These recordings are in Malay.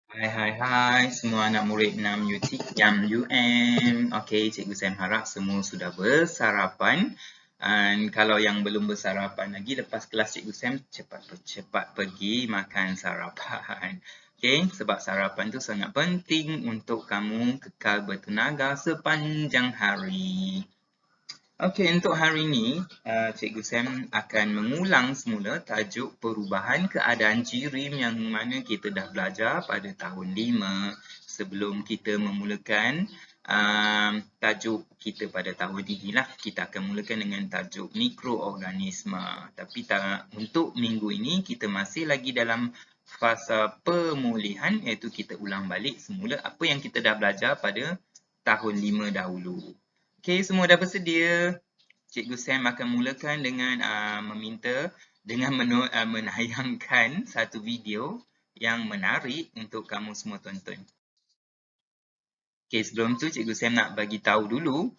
Hai semua anak murid 6 UM. Okey, Cikgu Sam harap semua sudah bersarapan. Dan kalau yang belum bersarapan lagi, lepas kelas Cikgu Sam cepat pergi makan sarapan. Okey, sebab sarapan tu sangat penting untuk kamu kekal bertenaga sepanjang hari. Okey, untuk hari ini, Cikgu Sam akan mengulang semula tajuk perubahan keadaan jirim yang mana kita dah belajar pada tahun 5 sebelum kita memulakan tajuk kita pada tahun ini lah. Kita akan mulakan dengan tajuk mikroorganisma. Tapi untuk minggu ini, kita masih lagi dalam fasa pemulihan iaitu kita ulang balik semula apa yang kita dah belajar pada tahun 5 dahulu. Okey, semua dah bersedia? Cikgu Sam akan mulakan dengan menayangkan satu video yang menarik untuk kamu semua tonton. Okey, sebelum tu Cikgu Sam nak bagi tahu dulu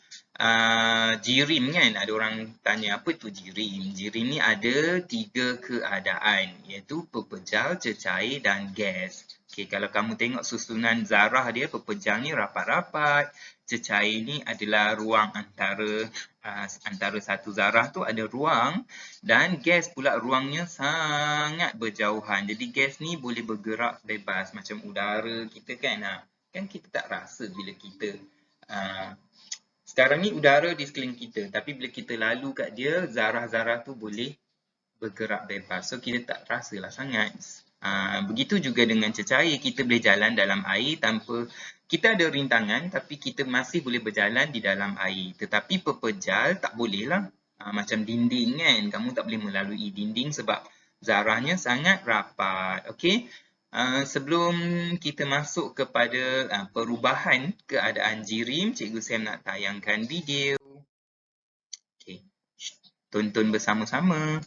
jirim kan, ada orang tanya apa tu jirim. Jirim ni ada 3 keadaan iaitu pepejal, cecair dan gas. Okey, kalau kamu tengok susunan zarah dia, pepejal ni rapat-rapat, cecair ni adalah ruang antara satu zarah tu ada ruang, dan gas pula ruangnya sangat berjauhan. Jadi gas ni boleh bergerak bebas macam udara kita kan. Kan kita tak rasa bila kita sekarang ni udara di sekeliling kita, tapi bila kita lalu kat dia, zarah-zarah tu boleh bergerak bebas. So kita tak rasalah sangat. Begitu juga dengan cecair, kita boleh jalan dalam air tanpa kita ada rintangan, tapi kita masih boleh berjalan di dalam air. Tetapi pepejal tak boleh lah. Macam dinding kan, kamu tak boleh melalui dinding sebab zarahnya sangat rapat. Okey. Sebelum kita masuk kepada perubahan keadaan jirim, Cikgu Sam nak tayangkan video. Okey. Tonton bersama-sama.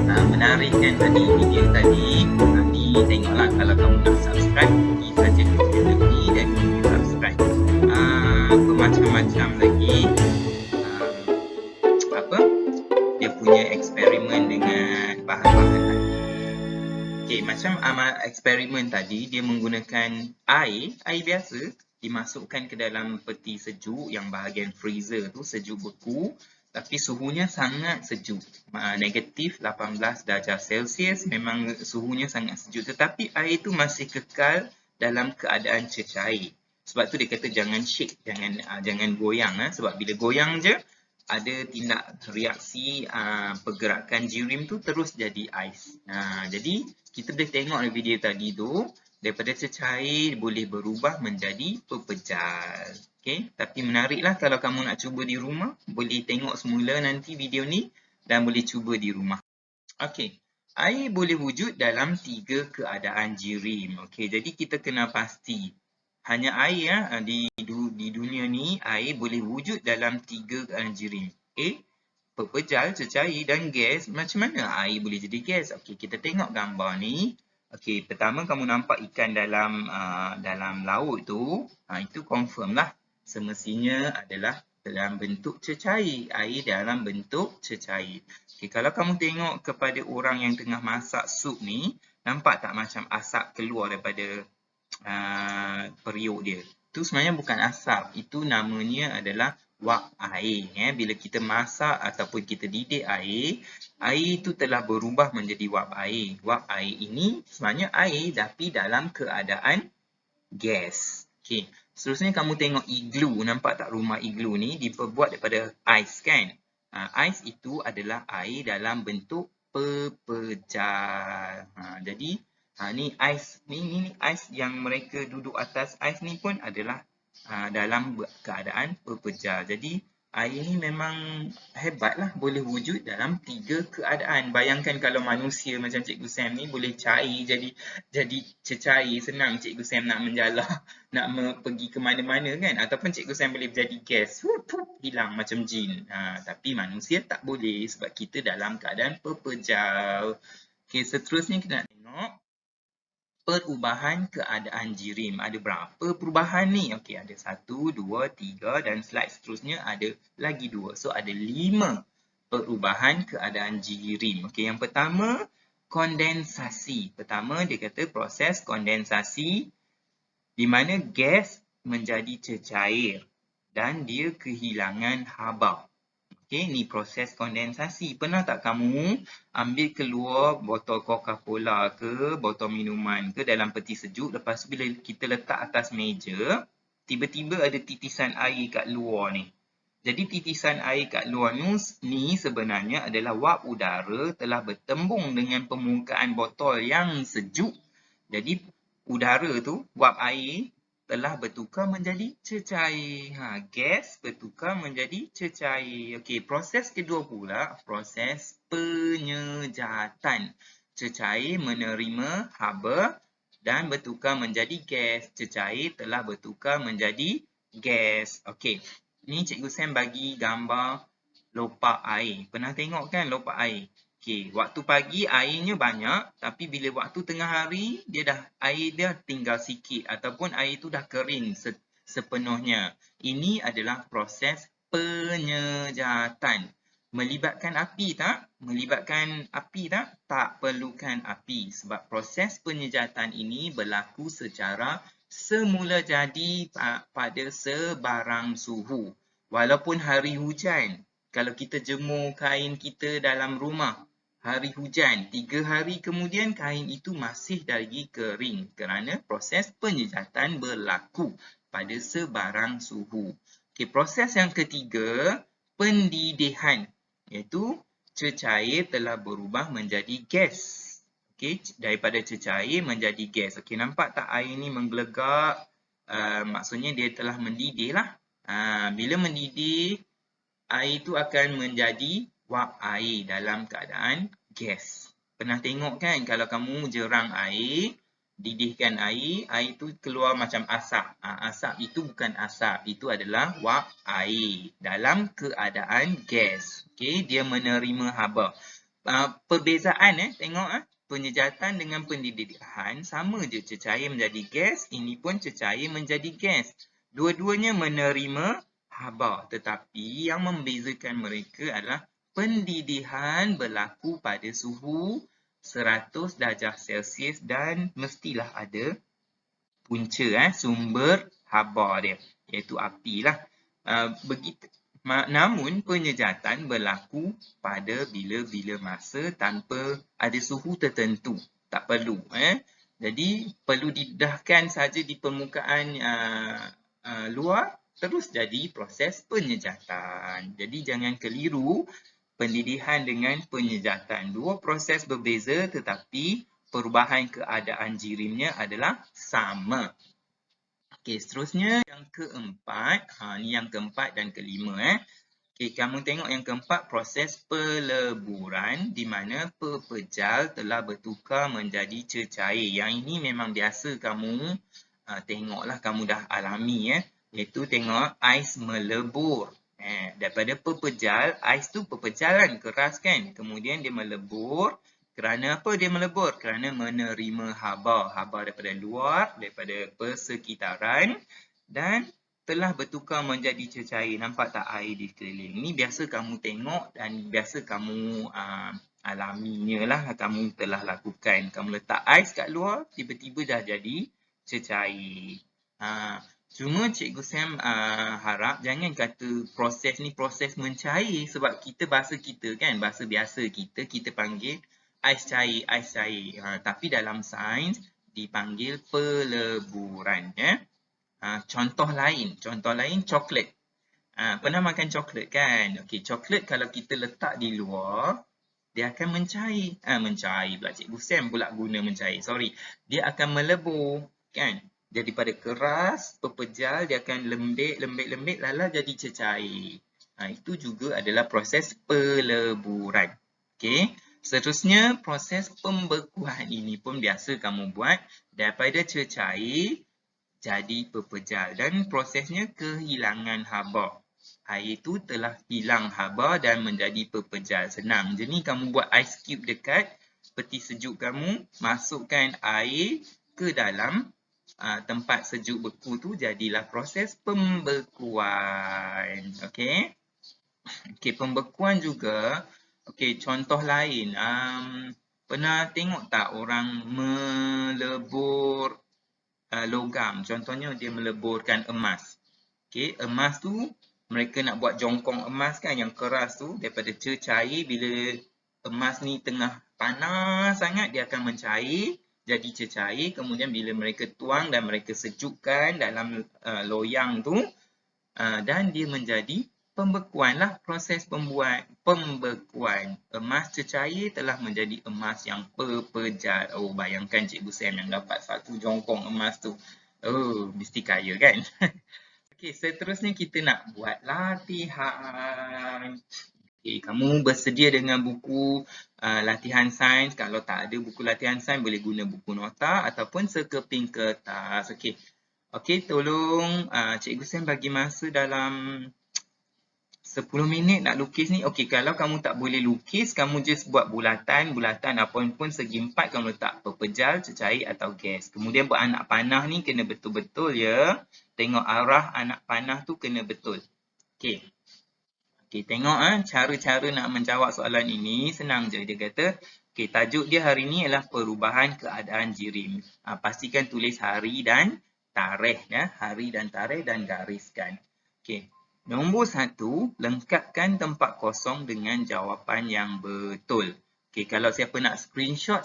Menarik kan tadi video tadi. Ni tengoklah, kalau kamu nak subscribe, pergi saja ke channel ni dan pergi subscribe. Macam-macam lagi dia punya eksperimen dengan bahan-bahan tadi. Okey, macam eksperimen tadi, dia menggunakan air biasa dimasukkan ke dalam peti sejuk yang bahagian freezer tu sejuk beku, tapi suhunya sangat sejuk, negatif 18 darjah Celsius. Memang suhunya sangat sejuk, tetapi air tu masih kekal dalam keadaan cecair. Sebab tu dia kata jangan shake, jangan goyang, sebab bila goyang je ada tindak reaksi pergerakan jirim tu terus jadi ais. Jadi kita boleh tengok video tadi tu, daripada cecair boleh berubah menjadi pepejal. Okay? Tapi menariklah kalau kamu nak cuba di rumah, boleh tengok semula nanti video ni dan boleh cuba di rumah. Okey. Air boleh wujud dalam 3 keadaan jirim. Okey, jadi kita kena pasti hanya air di dunia ni air boleh wujud dalam 3 keadaan jirim. Pepejal, cecair dan gas. Macam mana air boleh jadi gas? Okey, kita tengok gambar ni. Okey, pertama kamu nampak ikan dalam laut tu, itu confirm lah semestinya adalah dalam bentuk cecair. Air dalam bentuk cecair. Okay, kalau kamu tengok kepada orang yang tengah masak sup ni, nampak tak macam asap keluar daripada periuk dia? Itu sebenarnya bukan asap. Itu namanya adalah wap air. Bila kita masak ataupun kita didik air, air itu telah berubah menjadi wap air. Wap air ini sebenarnya air tapi dalam keadaan gas. Okay. Seterusnya kamu tengok igloo. Nampak tak rumah igloo ni diperbuat daripada ais kan? Ais itu adalah air dalam bentuk pepejal. Jadi ni ais ni ais yang mereka duduk atas ais ni pun adalah dalam keadaan pepejal. Jadi air ni memang hebatlah, boleh wujud dalam 3 keadaan. Bayangkan kalau manusia macam Cikgu Sam ni boleh cair jadi cecair, senang Cikgu Sam nak menjala, nak pergi ke mana-mana kan, ataupun Cikgu Sam boleh jadi gas, hilang macam jin. Tapi manusia tak boleh sebab kita dalam keadaan pepejal. Okey, seterusnya kita nak tengok perubahan keadaan jirim. Ada berapa perubahan ni? Okey, ada 1, 2, 3 dan slide seterusnya ada lagi 2. So, ada 5 perubahan keadaan jirim. Okey, yang pertama, kondensasi. Pertama, dia kata proses kondensasi di mana gas menjadi cecair dan dia kehilangan haba. Okey, ni proses kondensasi. Pernah tak kamu ambil keluar botol Coca-Cola ke, botol minuman ke dalam peti sejuk, lepas tu bila kita letak atas meja, tiba-tiba ada titisan air kat luar ni. Jadi titisan air kat luar ni sebenarnya adalah wap udara telah bertembung dengan permukaan botol yang sejuk. Jadi udara tu, wap air telah bertukar menjadi cecair. Gas bertukar menjadi cecair. Okey, proses kedua pula, proses penyejatan. Cecair menerima haba dan bertukar menjadi gas. Cecair telah bertukar menjadi gas. Okey, ni Cikgu Sam bagi gambar lopak air. Pernah tengok kan lopak air? Okey, waktu pagi airnya banyak, tapi bila waktu tengah hari air dia tinggal sikit ataupun air itu dah kering sepenuhnya. Ini adalah proses penyejatan. Melibatkan api tak? Melibatkan api tak? Tak perlukan api sebab proses penyejatan ini berlaku secara semula jadi pada sebarang suhu. Walaupun hari hujan, kalau kita jemur kain kita dalam rumah, hari hujan, 3 hari kemudian kain itu masih lagi kering kerana proses penyejatan berlaku pada sebarang suhu. Okey, proses yang ketiga, pendidihan, iaitu cecair telah berubah menjadi gas. Okey, daripada cecair menjadi gas. Okey, nampak tak air ni menggelegak? Maksudnya dia telah mendidih lah. Bila mendidih, air itu akan menjadi wap air dalam keadaan gas. Pernah tengok kan kalau kamu jerang air, didihkan air itu keluar macam asap. Asap itu bukan asap, itu adalah wap air dalam keadaan gas. Okey, dia menerima haba. Perbezaan tengok penyejatan dengan pendidihan sama je, cecair menjadi gas, ini pun cecair menjadi gas. Dua-duanya menerima haba, tetapi yang membezakan mereka adalah pendidihan berlaku pada suhu 100 darjah Celsius dan mestilah ada punca sumber haba dia, iaitu api lah. Namun penyejatan berlaku pada bila-bila masa tanpa ada suhu tertentu, tak perlu. Jadi perlu didedahkan saja di permukaan luar terus jadi proses penyejatan. Jadi jangan keliru pendidihan dengan penyejatan. Dua proses berbeza tetapi perubahan keadaan jirimnya adalah sama. Okey, seterusnya yang keempat. Ni yang keempat dan kelima. Okey, kamu tengok yang keempat, proses peleburan di mana pepejal telah bertukar menjadi cecair. Yang ini memang biasa kamu tengoklah, kamu dah alami iaitu tengok ais melebur. Daripada pepejal, ais tu pepejal kan, keras kan. Kemudian dia melebur. Kerana apa dia melebur? Kerana menerima haba. Haba daripada luar, daripada persekitaran dan telah bertukar menjadi cecair. Nampak tak air di sekeliling? Ini biasa kamu tengok dan biasa kamu alaminya lah, kamu telah lakukan. Kamu letak ais kat luar, tiba-tiba dah jadi cecair. Cuma Cikgu Sam harap jangan kata proses ni proses mencair, sebab kita bahasa kita kan, bahasa biasa kita panggil ais cair, ais cair. Tapi dalam sains dipanggil peleburan. Contoh lain coklat. Pernah makan coklat kan? Okey, coklat kalau kita letak di luar, dia akan mencair. Mencair pula, Cikgu Sam pula guna mencair. Sorry. Dia akan melebur kan? Daripada keras, pepejal, dia akan lembik, lala jadi cecair. Itu juga adalah proses peleburan. Okey. Seterusnya, proses pembekuan ini pun biasa kamu buat daripada cecair jadi pepejal dan prosesnya kehilangan haba. Air itu telah hilang haba dan menjadi pepejal. Senang je ni, kamu buat ice cube dekat peti sejuk kamu, masukkan air ke dalam tempat sejuk beku tu, jadilah proses pembekuan. Okey. Okey, pembekuan juga. Okey, contoh lain. Pernah tengok tak orang melebur logam? Contohnya dia meleburkan emas. Okey, emas tu mereka nak buat jongkong emas kan yang keras tu, daripada cecair. Bila emas ni tengah panas sangat, dia akan mencair jadi cecair. Kemudian bila mereka tuang dan mereka sejukkan dalam loyang tu, dan dia menjadi pembekuan lah, proses pembekuan. Emas cecair telah menjadi emas yang pepejal. Oh, bayangkan Cikgu Sam yang dapat satu jongkong emas tu. Oh, mesti kaya kan? Okey, seterusnya kita nak buat latihan. Okey, kamu bersedia dengan buku latihan sains. Kalau tak ada buku latihan sains, boleh guna buku nota ataupun sekeping kertas. Okey. Okey, tolong Cikgu Sam bagi masa dalam 10 minit nak lukis ni. Okey, kalau kamu tak boleh lukis, kamu just buat bulatan apapun segi empat, kamu letak pepejal, cecair atau gas. Kemudian buat anak panah ni kena betul-betul ya. Tengok arah anak panah tu kena betul. Okey. Okey, tengok cara-cara nak menjawab soalan ini senang je. Dia kata, okey, tajuk dia hari ni adalah perubahan keadaan jirim. Pastikan tulis hari dan tarikh ya, hari dan tarikh dan gariskan. Okey. Nombor 1, lengkapkan tempat kosong dengan jawapan yang betul. Okey, kalau siapa nak screenshot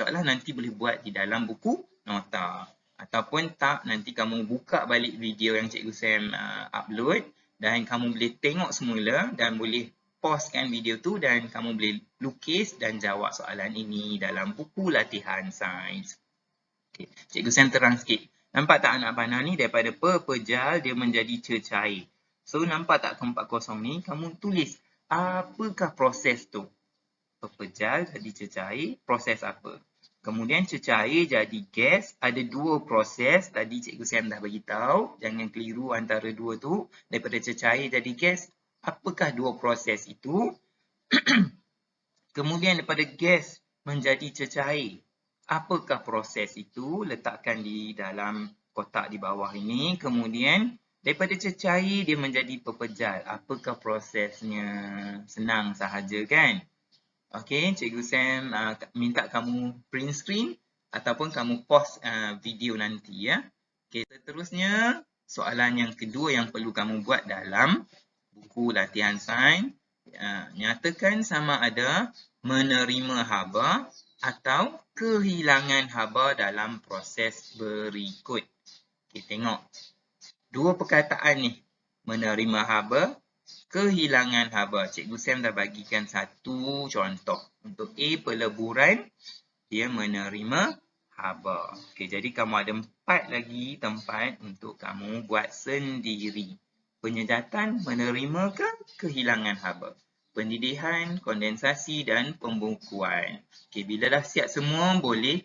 lah, nanti boleh buat di dalam buku nota. Ataupun tak, nanti kamu buka balik video yang Cikgu Sam upload dan kamu boleh tengok semula dan boleh pauskan video tu dan kamu boleh lukis dan jawab soalan ini dalam buku latihan sains. Okey, Cikgu Sam terang sikit. Nampak tak anak panah ni daripada pepejal dia menjadi cecair. So, nampak tak tempat kosong ni? Kamu tulis apakah proses tu? Pepejal jadi cecair, proses apa? Kemudian cecair jadi gas, ada dua proses. Tadi Cikgu Sam dah bagi tahu, jangan keliru antara dua tu. Daripada cecair jadi gas, apakah dua proses itu? Kemudian daripada gas menjadi cecair, apakah proses itu? Letakkan di dalam kotak di bawah ini. Kemudian daripada cecair dia menjadi pepejal. Apakah prosesnya? Senang sahaja kan? Okey, Cikgu Sam minta kamu print screen ataupun kamu pause video nanti ya. Okey, seterusnya soalan yang kedua yang perlu kamu buat dalam buku latihan sains. Nyatakan sama ada menerima haba atau kehilangan haba dalam proses berikut. Okey, tengok. Dua perkataan ni. menerima haba, kehilangan haba. Cikgu Sam dah bagikan satu contoh. Untuk A, peleburan, dia menerima haba. Okey, jadi kamu ada 4 lagi tempat untuk kamu buat sendiri. Penyedatan, menerima ke kehilangan haba. Pendidihan, kondensasi dan pembukuan. Okey, bila dah siap semua, boleh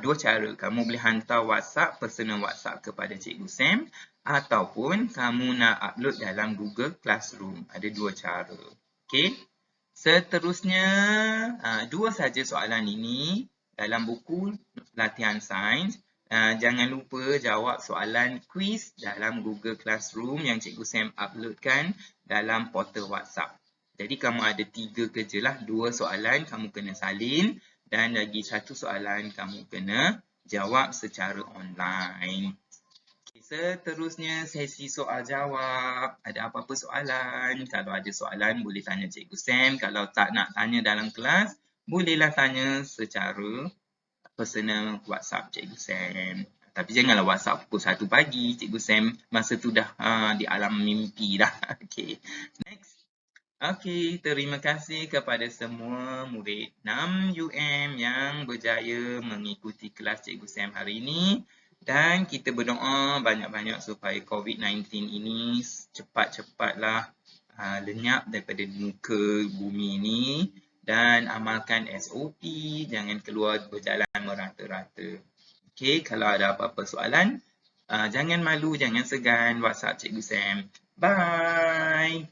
dua cara. Kamu boleh hantar WhatsApp, personal WhatsApp kepada Cikgu Sam ataupun kamu nak upload dalam Google Classroom. Ada dua cara. Okey. Seterusnya, dua saja soalan ini dalam buku latihan sains. Jangan lupa jawab soalan kuis dalam Google Classroom yang Cikgu Sam uploadkan dalam portal WhatsApp. Jadi kamu ada 3 kerjalah, 2 soalan kamu kena salin dan lagi 1 soalan kamu kena jawab secara online. Seterusnya sesi soal jawab. Ada apa-apa soalan? Kalau ada soalan boleh tanya Cikgu Sam. Kalau tak nak tanya dalam kelas, bolehlah tanya secara personal WhatsApp Cikgu Sam. Tapi janganlah WhatsApp pukul 1 pagi. Cikgu Sam masa tu dah di alam mimpi dah. Okay. Next. Okay, terima kasih kepada semua murid 6UM yang berjaya mengikuti kelas Cikgu Sam hari ini. Dan kita berdoa banyak-banyak supaya COVID-19 ini cepat-cepatlah lenyap daripada muka bumi ini. Dan amalkan SOP, jangan keluar berjalan merata-rata. Okay, kalau ada apa-apa soalan, jangan malu, jangan segan WhatsApp Cikgu Sam. Bye!